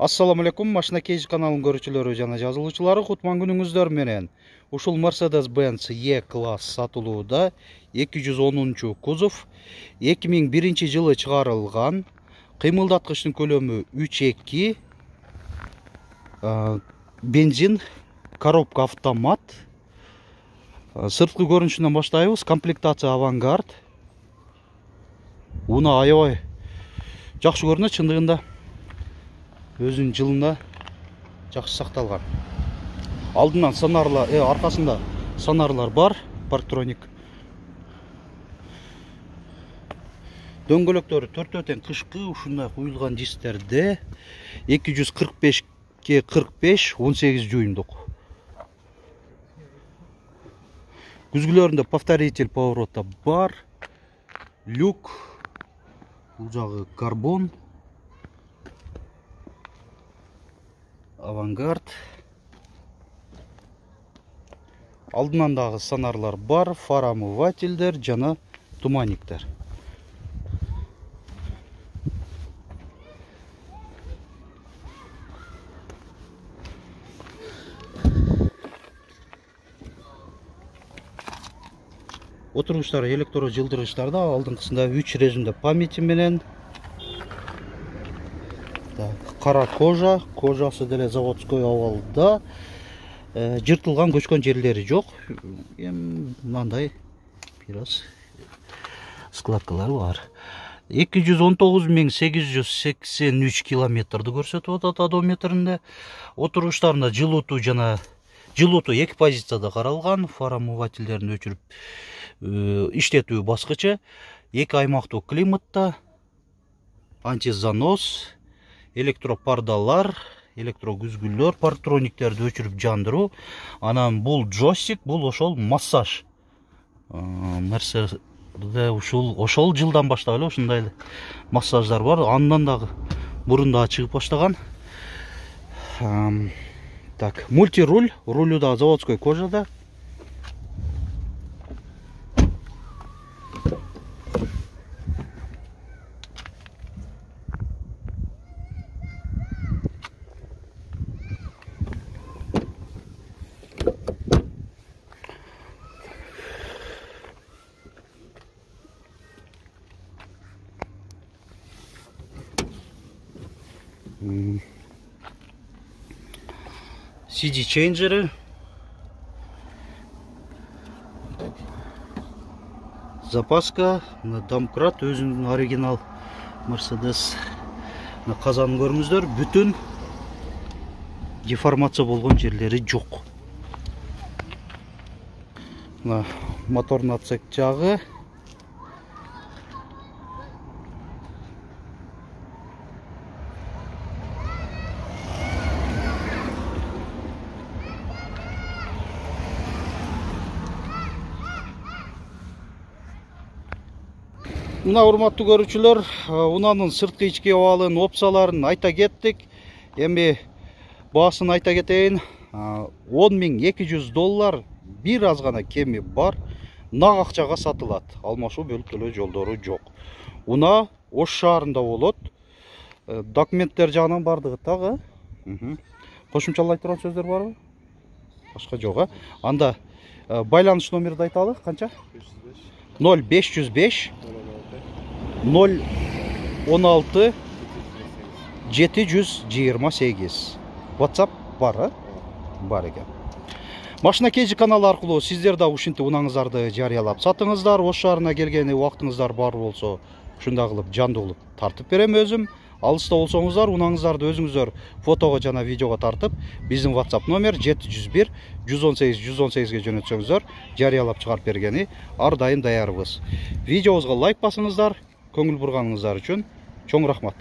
Assalamu alaikum, Машина Кейж каналын көрүүчүлөрү жана жазылуучулары, кутман күнүңүздөр менен. Ушул Mercedes-Benz E-класс сатылууда 210 кузов 2001 жылы чыгарылган. Кыймылдаткычтын көлөмү 3.2, бензин, коробка автомат. Сырткы көрүнүшүнөн баштайбыз. Комплектация Avantgarde. Уна аябай жакшы көрүнөт, чындыгында өзүнүн жылында жакшы сакталган. Алдынан сонарлар, аркасында сонарлар бар, парктроник. Дөңгөлөктөрү төртөтен кышкы, ушундай куюлган дистерде 245 45 18 дюймдук. Күзгүлөрүндө повторитель поворота бар. Люк, бул жагы карбон. Avantgarde. Алдынан дагы сонарлар бар, фар омывательдер жана туманниктер. Отургучтар электро жылдыргычтарда алдыңкысында 3 режимде памяти менен. Кара кожасы деле заводской абалда. Жыртылган, көчкөн жерлери жок. Мындай бираз складкалары бар. 219.883 километрди көрсөтүп атат одометринде. Отургучтарында жылуутуу эки позицияда каралган. Фар омывательдерин өчүрүп иштетүү баскычы. Эки аймактуу климатта. Антизанос, электропардалар, электрокүзгүлдөр, парктрониктерди өчүрүп жандыруу. Анан бул джойстик, бул ошол массаж. Мерседесде ошол жылдан баштап эле ушундай массаждар бар. Андан дагы мурунда чыгып баштаган. Так, мультируль, рулю да заводской кожада. CD чейнджери, запаска, домкрат, өзүнүн оригинал Mercedes казанын көрүңүздөр, бүтүн деформация болгон жерлери жок. Моторный отсек жагы. Мына урматтуу көрүүчүлөр, унанын сырткы ички абалын, опцияларын айта кеттик. Эми баасын айта кетейин. $10.200 бир аз гана кеми бар. Нак акчага сатылат. Алмашуу бөлүп төлөө жолдору жок. Уна Ош шаарында болот. Документтер жагынан бардыгы тагы. Кошумчалай турган сөздөр барбы? Башка жок, Анда байланыш номерди айталы, канча? 0505 016 728. WhatsApp бар, бар экен. Машина Кейж каналы аркылуу сиздер да ушинтип унаңыздарды жарыялап сатыңыздар. Ош шаарына келгени убактыңыздар бар болсо, ушундай кылып жандуу кылып тартып берем өзүм. Алыста болсоңуздар, унаңыздарды өзүңүздөр фотого жана видеого тартып, биздин WhatsApp номер 701 118 118ге жөнөтсөңүздөр, жарыялап чыгарып бергени ар дайым даярбыз. Видеобузга лайк басыңыздар. Көңүл бурганыңыздар үчүн чоң рахмат.